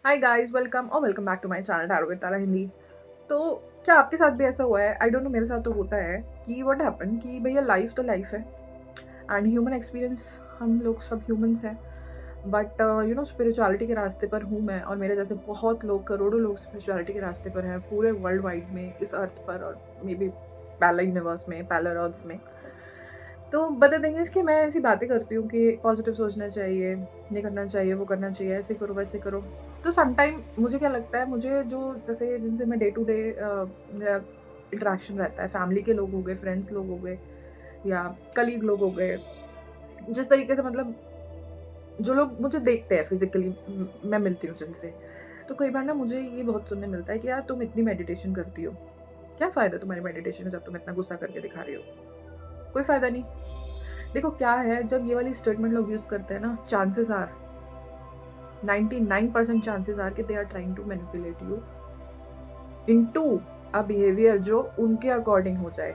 Hi guys, welcome back to my channel tarot with Tara Hindi. तो क्या आपके साथ भी ऐसा हुआ है? आई डोंट नो, मेरे साथ तो होता है कि व्हाट हैपन कि भैया लाइफ तो लाइफ है एंड ह्यूमन एक्सपीरियंस, हम लोग सब ह्यूमंस हैं। बट स्पिरिचुअलिटी के रास्ते पर हूँ मैं, और मेरे जैसे बहुत लोग, करोड़ों लोग स्पिरिचुअलिटी के रास्ते पर हैं पूरे वर्ल्ड वाइड में, इस अर्थ पर, और मे बी पैरेलल यूनिवर्स में, पैरेलल अर्थ्स में। तो बट द थिंग इज़ कि मैं ऐसी बातें करती हूँ कि पॉजिटिव सोचना चाहिए, ये करना चाहिए, वो करना चाहिए, ऐसे करो वैसे करो। तो सम टाइम मुझे क्या लगता है, मुझे जो जैसे जिनसे मैं डे टू डे मेरा इंटरेक्शन रहता है, फैमिली के लोग हो गए, फ्रेंड्स लोग हो गए, या कलीग लोग हो गए, जिस तरीके से मतलब जो लोग मुझे देखते हैं फिजिकली, मैं मिलती हूँ जिनसे, तो कई बार ना मुझे ये बहुत सुनने मिलता है कि यार तुम इतनी मेडिटेशन करती हो, क्या फ़ायदा तुम्हारी मेडिटेशन का जब तुम इतना गुस्सा करके दिखा रही हो? कोई फ़ायदा नहीं। देखो क्या है, जब ये वाली स्टेटमेंट लोग यूज़ करते हैं ना, चांसेस आर 99% चांसेस आर कि they are trying to manipulate you into a behaviour जो उनके अकॉर्डिंग हो जाए।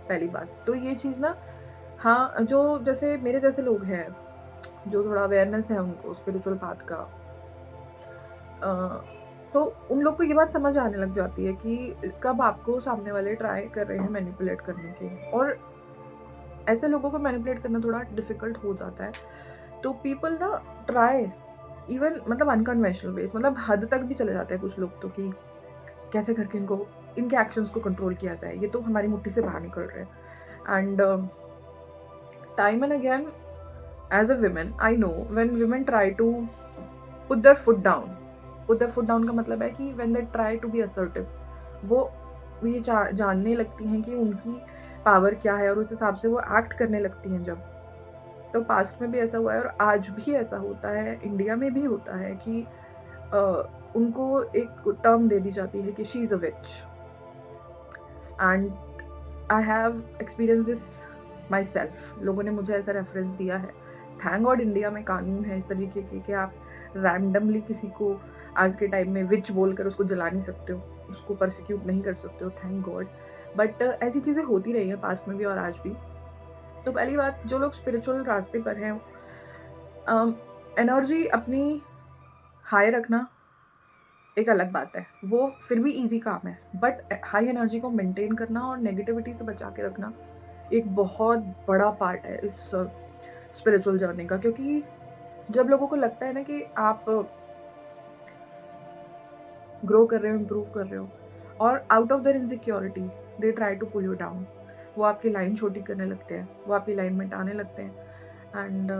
पहली बात तो ये चीज़ ना, हाँ, जो जैसे मेरे जैसे लोग हैं, जो थोड़ा अवेयरनेस है उनको स्पिरिचुअल पाथ का, तो उन लोग को ये बात समझ आने लग जाती है कि कब आपको सामने वाले ट्राई कर रहे हैं मैनिपुलेट करने के, और ऐसे लोगों को मैनिपुलेट करना थोड़ा डिफिकल्ट हो जाता है। तो पीपल ना ट्राई इवन मतलब अनकन्वेंशनल वेज, मतलब हद तक भी चले जाते हैं कुछ लोग तो, कि कैसे करके इनको, इनके एक्शंस को कंट्रोल किया जाए, ये तो हमारी मुट्ठी से बाहर निकल रहे हैं। And time and again, as a women I know when women try to put their foot down. Put their foot down का मतलब है कि when they try to be assertive, वो ये जानने लगती हैं कि उनकी पावर क्या है, और उस हिसाब से वो एक्ट करने लगती हैं जब। तो पास्ट में भी ऐसा हुआ है और आज भी ऐसा होता है, इंडिया में भी होता है कि उनको एक टर्म दे दी जाती है कि she is a which. And I have experience this my self, लोगों ने मुझे ऐसा रेफरेंस दिया है। थैंक गॉड इंडिया में कानून है इस तरीके के कि आप रैंडमली किसी को आज के टाइम में विच बोलकर उसको जला नहीं सकते हो, उसको परसिक्यूट नहीं कर सकते हो, थैंक गॉड। बट ऐसी चीज़ें होती रही हैं पास्ट में भी और आज भी। तो पहली बात, जो लोग स्पिरिचुअल रास्ते पर हैं, एनर्जी अपनी हाई रखना एक अलग बात है, वो फिर भी ईजी काम है। बट हाई एनर्जी को मेंटेन करना और नेगेटिविटी से बचा के रखना एक बहुत बड़ा पार्ट है इस स्पिरिचुअल जर्नी का। क्योंकि जब लोगों को लगता है ना कि आप ग्रो कर रहे हो, इम्प्रूव कर रहे हो, और out of their insecurity they try to pull you down, वो आपकी लाइन छोटी करने लगते हैं, वो आपकी लाइन मिटाने लगते हैं। एंड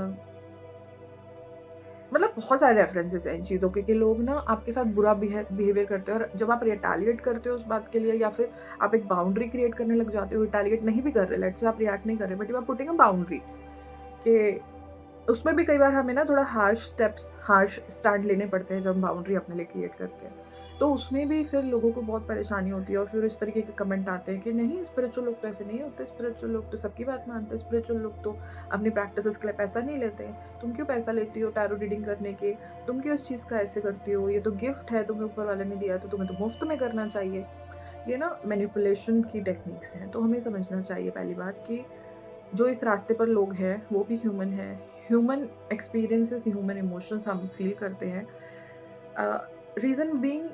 मतलब बहुत सारे रेफरेंसेस हैं इन चीज़ों के कि लोग ना आपके साथ बुरा बिहेवियर करते हैं, और जब आप रिटेलिएट करते हो उस बात के लिए, या फिर आप एक बाउंड्री क्रिएट करने लग जाते हो, रिटेलिएट नहीं भी कर रहे, लेट्स से आप रिएक्ट नहीं कर रहे, but you are putting a boundary, कि उसमें भी कई बार हमें ना थोड़ा हार्श स्टैंड लेने पड़ते हैं जब हम बाउंड्री अपने लिए क्रिएट करते हैं। तो उसमें भी फिर लोगों को बहुत परेशानी होती है, और फिर इस तरीके के कमेंट आते हैं कि नहीं, स्पिरिचुअल लोग तो ऐसे नहीं होते, स्पिरिचुअल लोग तो सबकी बात मानते हैं, स्पिरिचुअल लोग तो अपनी प्रैक्टिसेस के लिए पैसा नहीं लेते हैं, तुम क्यों पैसा लेती हो टैरो रीडिंग करने के, तुम क्यों इस चीज़ का ऐसे करती हो, ये तो गिफ्ट है तुम्हें ऊपर वाले ने दिया है, तो तुम्हें तो मुफ्त में करना चाहिए। ये ना मैनिपुलेशन की टेक्निक्स हैं। तो हमें समझना चाहिए पहली बात कि जो इस रास्ते पर लोग हैं वो भी ह्यूमन हैं, ह्यूमन एक्सपीरियंसेस, ह्यूमन इमोशंस हम फील करते हैं। रीज़न बीइंग,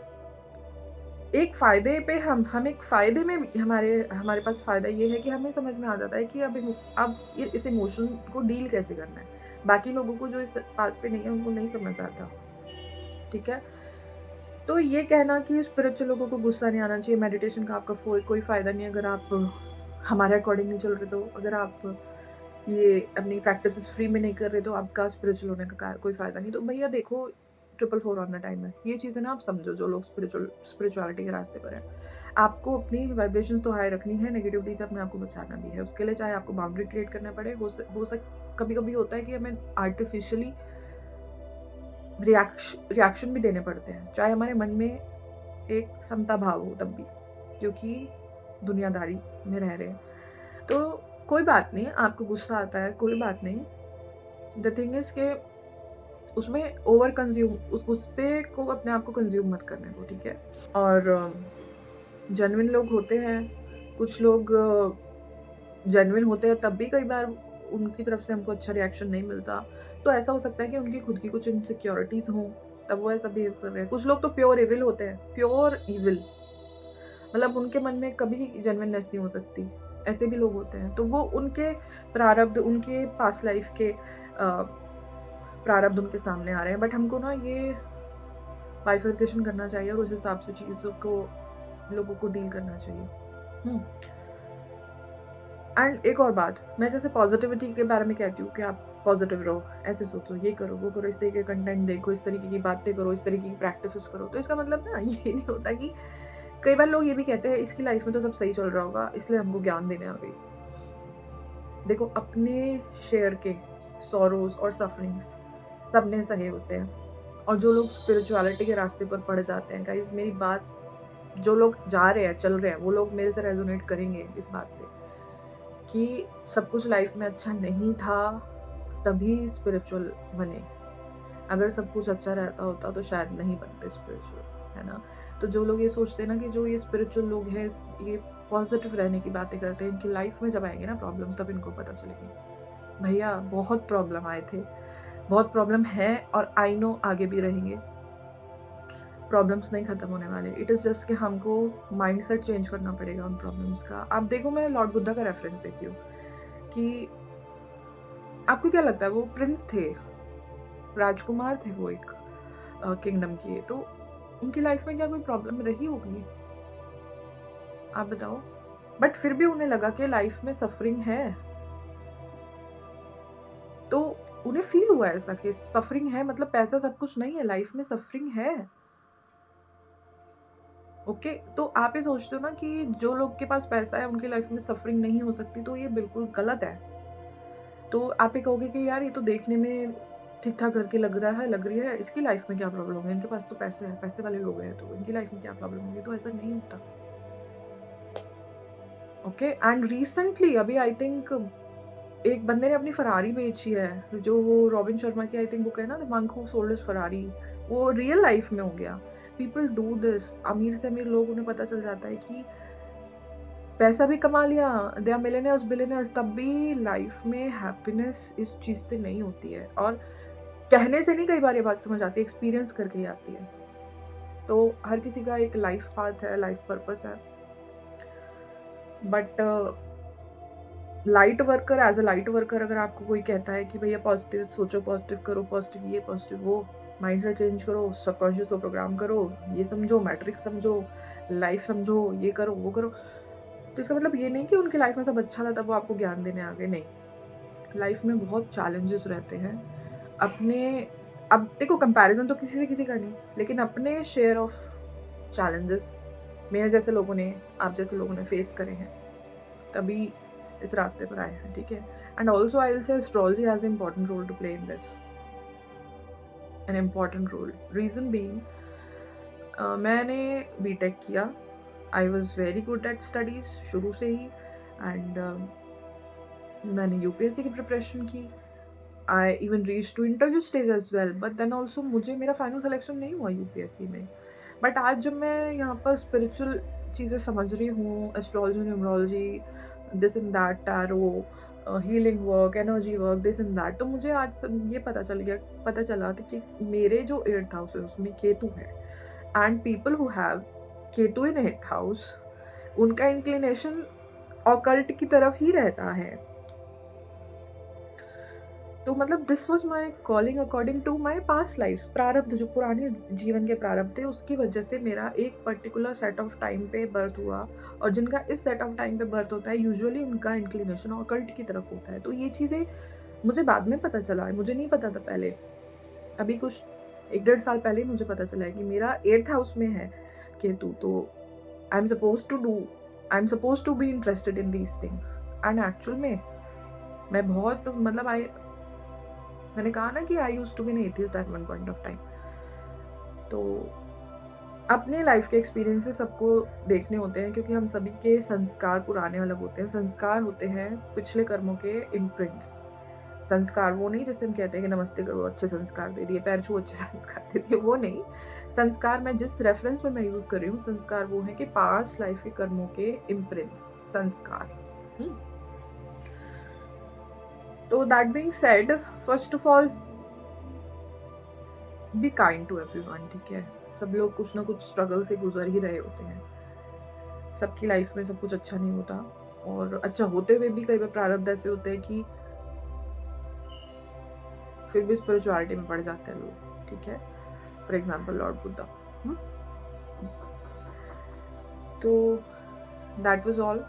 एक फ़ायदे पे हम एक फ़ायदे में हमारे हमारे पास फ़ायदा ये है कि हमें समझ में आ जाता है कि अब ये इस इमोशन को डील कैसे करना है। बाकी लोगों को जो इस बात पे नहीं है उनको नहीं समझ आता, ठीक है? तो ये कहना कि स्पिरिचुअल लोगों को गुस्सा नहीं आना चाहिए, मेडिटेशन का आपका कोई फ़ायदा नहीं है अगर आप हमारे अकॉर्डिंग नहीं चल रहे, तो अगर आप ये अपनी प्रैक्टिसेस फ्री में नहीं कर रहे, तो आपका स्पिरिचुअल होने का कोई फ़ायदा नहीं। तो भैया देखो, 444 ऑन द टाइम है, ये चीज़ें ना आप समझो, जो लोग स्पिरिचुअलिटी के रास्ते पर हैं। आपको अपनी वाइब्रेशंस तो हाई रखनी है, नेगेटिविटी से अपने आप को बचाना भी है। उसके लिए चाहे आपको बाउंड्री क्रिएट करना पड़े, कभी-कभी होता है कि हमें आर्टिफिशियली रिएक्शन भी देने पड़ते हैं, चाहे हमारे मन में एक समता भाव हो तब भी, क्योंकि दुनियादारी में रह रहे हैं। तो कोई बात नहीं, आपको गुस्सा आता है, कोई बात नहीं। द थिंग इज़ के उसमें ओवर कंज़्यूम, उस गुस्से को अपने आप को कंज़्यूम मत करने दो, ठीक है? और जेन्युइन लोग होते हैं, कुछ लोग जेन्युइन होते हैं, तब भी कई बार उनकी तरफ से हमको अच्छा रिएक्शन नहीं मिलता। तो ऐसा हो सकता है कि उनकी खुद की कुछ इनसिक्योरिटीज़ हों, तब वो ऐसा बिहेव कर रहे हैं। कुछ लोग तो प्योर इविल होते हैं, प्योर इविल, मतलब उनके मन में कभी जेन्युइननेस नहीं हो सकती, ऐसे भी लोग होते हैं। तो वो उनके प्रारब्ध, उनके पास्ट लाइफ के प्रारब्ध उनके सामने आ रहे हैं। बट हमको ना ये बाइफर्केशन करना चाहिए और उस हिसाब से चीज़ों को, लोगों को डील करना चाहिए। एंड एक और बात, मैं जैसे पॉजिटिविटी के बारे में कहती हूँ कि आप पॉजिटिव रहो, ऐसे सोचो, ये करो, वो करो, इस तरीके का कंटेंट देखो, इस तरीके की बातें करो, इस तरीके की प्रैक्टिसेस करो। तो इसका मतलब ना ये नहीं होता कि कई बार लोग ये भी कहते हैं इसकी लाइफ में तो सब सही चल रहा होगा इसलिए हमको ज्ञान देने आ गई। देखो, अपने शेयर के सॉरोज और सफरिंग्स सबने सहे होते हैं, और जो लोग स्पिरिचुअलिटी के रास्ते पर पड़ जाते हैं, गाइस मेरी बात, जो लोग जा रहे हैं, चल रहे हैं, वो लोग मेरे से रेजोनेट करेंगे इस बात से कि सब कुछ लाइफ में अच्छा नहीं था तभी स्पिरिचुअल बने। अगर सब कुछ अच्छा रहता होता तो शायद नहीं बनते स्पिरिचुअल, है ना। तो जो लोग ये सोचते हैं ना कि जो ये स्पिरिचुअल लोग हैं, ये पॉजिटिव रहने की बातें करते हैं, इनकी लाइफ में जब आएंगे ना प्रॉब्लम, तब इनको पता चलेगी भैया बहुत प्रॉब्लम आए थे, बहुत प्रॉब्लम है, और आई नो आगे भी रहेंगे। प्रॉब्लम्स नहीं खत्म होने वाले। इट इज़ जस्ट कि हमको माइंडसेट चेंज करना पड़ेगा उन प्रॉब्लम्स का। आप देखो, मैं लॉर्ड बुद्धा का रेफरेंस देती हूँ कि आपको क्या लगता है, वो प्रिंस थे, राजकुमार थे, वो एक किंगडम के, तो उनकी लाइफ में क्या कोई प्रॉब्लम रही होगी, आप बताओ। बट फिर भी उन्हें लगा कि लाइफ में सफरिंग है, तो उन्हें फील हुआ ऐसा कि सफरिंग है, मतलब पैसा सब कुछ नहीं है, लाइफ में सफरिंग है। ओके, तो आप ये सोचते हो ना कि जो लोग के पास पैसा है उनकी लाइफ में सफरिंग नहीं हो सकती, तो ये बिल्कुल गलत है। तो आप ये कहोगे कि यार ये तो देखने में ठीक ठाक करके लग रही है, इसकी लाइफ में क्या प्रॉब्लम है, इनके पास तो पैसे है, पैसे वाले लोग हैं, तो इनकी लाइफ में क्या प्रॉब्लम होगी। तो ऐसा नहीं होता। ओके, एंड रिसेंटली अभी आई थिंक एक बंदे ने अपनी फरारी बेची है, जो वो रॉबिन शर्मा की आई थिंक बुक है ना, the monk who sold his Ferrari, वो रियल लाइफ में हो गया। पीपल डू दिस, अमीर से अमीर लोग, उन्हें पता चल जाता है कि पैसा भी कमा लिया, दे आर मिलियनर्स बिलियनर्स, तब भी लाइफ में हैप्पीनेस इस चीज़ से नहीं होती है। और कहने से नहीं कई बार ये बात समझ आती है, एक्सपीरियंस करके ही आती है। तो हर किसी का एक लाइफ पाथ है, लाइफ पर्पस है। But light worker, as a light worker, अगर आपको कोई कहता है कि भैया पॉजिटिव सोचो, पॉजिटिव करो, पॉजिटिव ये पॉजिटिव वो, माइंडसेट चेंज करो, सबकॉन्शियस को प्रोग्राम करो, ये समझो, मैट्रिक्स समझो, लाइफ समझो, ये करो वो करो, तो इसका मतलब ये नहीं कि उनकी लाइफ में सब अच्छा था तब वो आपको ज्ञान देने आ गए। नहीं, लाइफ में बहुत चैलेंजेस रहते हैं अपने। अब देखो, कंपैरिजन तो किसी से किसी का नहीं, लेकिन अपने शेयर ऑफ चैलेंजेस मेरे जैसे लोगों ने, आप जैसे लोगों ने फेस करे हैं, तभी इस रास्ते पर आए हैं, ठीक है। And also I will say astrology has an important role to play in this, an important role. Reason being, मैंने बीटेक किया, I was very good at studies शुरू से ही, एंड मैंने यूपीएससी की प्रिपरेशन की, I even reach to interview stage as well, but then also मुझे मेरा फाइनल सिलेक्शन नहीं हुआ यूपीएससी में। बट आज जब मैं यहाँ पर स्पिरिचुअल चीज़ें समझ रही हूँ, astrology, numerology, this in that, tarot, healing work, energy work, this in that, तो मुझे आज ये पता चला था कि मेरे जो 8th हाउस है उसमें केतु है, and people who have Ketu in 8th house, उनका इंक्लिनेशन ऑकल्ट की तरफ ही रहता है। तो मतलब this was my calling according to my past life, प्रारब्ध, जो पुराने जीवन के प्रारब्ध थे, उसकी वजह से मेरा एक पर्टिकुलर सेट ऑफ टाइम पे बर्थ हुआ, और जिनका इस सेट ऑफ टाइम पे बर्थ होता है यूजुअली उनका इंक्लिनेशन ऑकल्ट की तरफ होता है। तो ये चीज़ें मुझे बाद में पता चला है, मुझे नहीं पता था पहले, अभी कुछ 1-1.5 साल पहले ही मुझे पता चला है कि मेरा 8th हाउस में है केतु, तो I am suppose to be interested in these things. And actual में मैं बहुत, मतलब मैंने कहा ना कि I use to be an atheist at one point of time. तो अपने लाइफ के एक्सपीरियंसेस सबको देखने होते हैं, क्योंकि हम सभी के संस्कार पुराने अलग होते हैं। संस्कार होते हैं पिछले कर्मों के इम्प्रिंट्स। संस्कार वो नहीं जिससे हम कहते हैं कि नमस्ते करो, अच्छे संस्कार दे दिए, पैर छू, अच्छे संस्कार दे दिए, वो नहीं। संस्कार मैं जिस रेफरेंस में मैं यूज़ कर रही हूँ, संस्कार वो है कि पास्ट लाइफ के कर्मों के इम्प्रिंट्स, संस्कार। तो that being said, first of all be kind to everyone, ठीक है? सब लोग कुछ ना कुछ स्ट्रगल से गुजर ही रहे होते हैं। सबकी लाइफ में सब कुछ अच्छा नहीं होता, और अच्छा होते हुए भी कई बार प्रारब्ध ऐसे होते हैं कि फिर भी स्पिरिचुअलिटी में पड़ जाते हैं लोग, ठीक है? For example Lord Buddha. तो दैट वाज ऑल।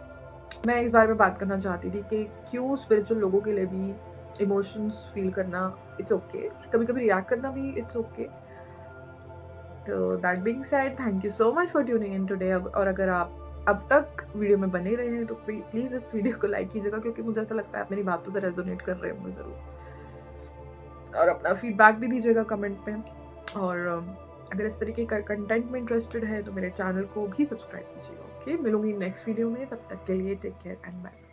मैं इस बारे में बात करना चाहती थी कि क्यों स्पिरिचुअल लोगों के लिए भी इमोशंस फील करना इट्स ओके, कभी कभी रिएक्ट करना भी इट्स ओके। तो that being said, thank you so much for tuning in today. और अगर आप अब तक वीडियो में बने रहे हैं तो प्लीज़ इस वीडियो को लाइक कीजिएगा, क्योंकि मुझे ऐसा लगता है आप मेरी बातों से रेजोनेट कर रहे होंगे ज़रूर। और अपना फीडबैक भी दीजिएगा कमेंट में। और अगर इस तरीके का कंटेंट में इंटरेस्टेड है तो मेरे चैनल को भी सब्सक्राइब कीजिएगा। ओके, मिलूंगी नेक्स्ट वीडियो में, तब तक के लिए टेक केयर एंड बाय।